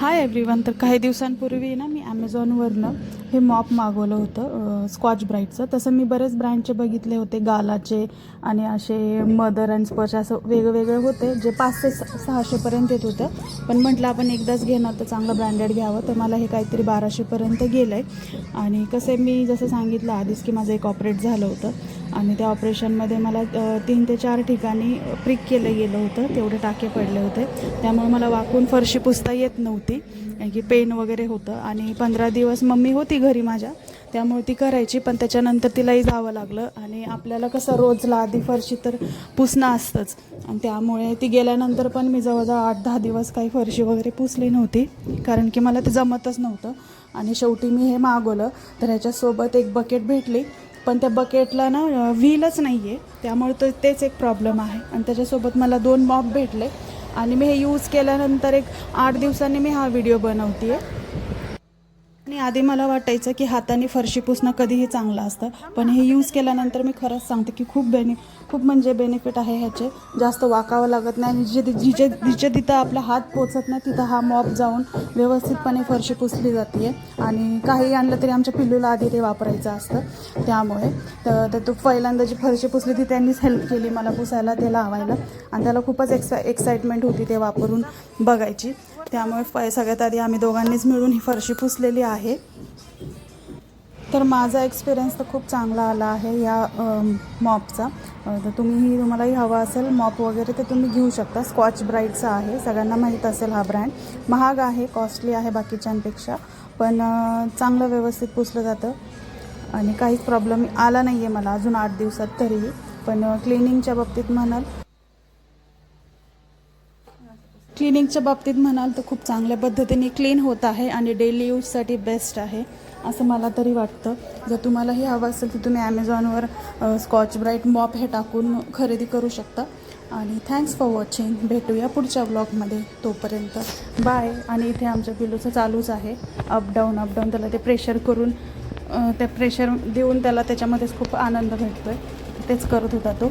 Hi everyone. तर काही दिवसांपूर्वी ना मी ॲमेझॉनवरनं हे मॉप मागवलं होतं स्कॉच ब्राईटचं. तसं मी बरेच ब्रँडचे बघितले होते, गालाचे आणि असे मदर अँड स्पॉच असं वेगवेगळे होते जे 500 ते 600पर्यंत येत होतं. पण म्हटलं आपण एकदाच घेणार तर चांगलं ब्रँडेड घ्यावं, तर मला हे काहीतरी 1200पर्यंत गेलं आहे. आणि कसं मी जसं सांगितलं आधीच की माझं एक ऑपरेट झालं होतं आणि त्या ऑपरेशनमध्ये मला 3 ते 4 ठिकाणी प्रिक केलं गेलं होतं, तेवढे टाके पडले होते. त्यामुळे मला वाकून फरशी पुसता येत नव्हती, कारण की पेन वगैरे होतं. आणि 15 दिवस मम्मी होती घरी माझ्या, त्यामुळे ती करायची. पण त्याच्यानंतर तिलाही जावं लागलं आणि आपल्याला कसं रोजला आधी फरशी तर पुसणं असतंच. आणि त्यामुळे ती गेल्यानंतर पण मी जवळजवळ 8-10 दिवस काही फरशी वगैरे पुसली नव्हती, कारण की मला ते जमतच नव्हतं. आणि शेवटी मी हे मागवलं, तर ह्याच्यासोबत एक बकेट भेटली. पण त्या बकेटला ना व्हीलच नाही आहे, त्यामुळे तेच एक प्रॉब्लेम आहे. आणि त्याच्यासोबत मला 2 मॉप भेटले आणि मी हे यूज केल्यानंतर एक 8 दिवसांनी मी हा व्हिडिओ बनवते आहे. आणि आधी मला वाटायचं की हाताने फरशी पुसणं कधीही चांगलं असतं, पण हे यूज केल्यानंतर मी खरंच सांगते की खूप म्हणजे बेनिफिट आहे ह्याचे. जास्त वाकावं लागत नाही आणि जिथे तिथं आपला हात पोचत नाही तिथं हा मॉप जाऊन व्यवस्थितपणे फरशी पुसली जाते. आणि काही आणलं तरी आमच्या पिल्लूला आधी ते वापरायचं असतं, त्यामुळे तर तो पहिल्यांदा जी फरशी पुसली ती त्यांनीच हेल्प केली मला पुसायला, ते लावायला. आणि त्याला खूपच एक्साइटमेंट होती ते वापरून बघायची. त्यामुळे सगळ्यात आधी आम्ही दोघांनीच मिळून ही फरशी पुसलेली आहे. तर माझा एक्सपिरियन्स तर खूप चांगला आला आहे या मॉपचा. तर तुम्हालाही हवा असेल मॉप वगैरे तर तुम्ही घेऊ शकता. स्कॉच ब्राईटचा आहे, सगळ्यांना माहीत असेल हा ब्रँड. महाग आहे, कॉस्टली आहे बाकीच्यांपेक्षा, पण चांगलं व्यवस्थित पुसलं जातं आणि काहीच प्रॉब्लेम आला नाही आहे मला अजून 8 दिवसात तरीही. पण क्लिनिंगच्या बाबतीत म्हणाल तर खूप चांगल्या पद्धतीने क्लीन होत आहे आणि डेली यूजसाठी बेस्ट आहे असं मला तरी वाटतं. जर तुम्हालाही हवं असेल तर तुम्ही ॲमेझॉनवर स्कॉच ब्राईट मॉप हे टाकून खरेदी करू शकता. आणि थँक्स फॉर वॉचिंग. भेटूया पुढच्या ब्लॉगमध्ये, तोपर्यंत बाय. आणि इथे आमच्या पिलूचं चालूच आहे अपडाऊन त्याला ते प्रेशर करून ते प्रेशर देऊन त्याला त्याच्यामध्येच खूप आनंद भेटतो आहे, तेच करत होता तो.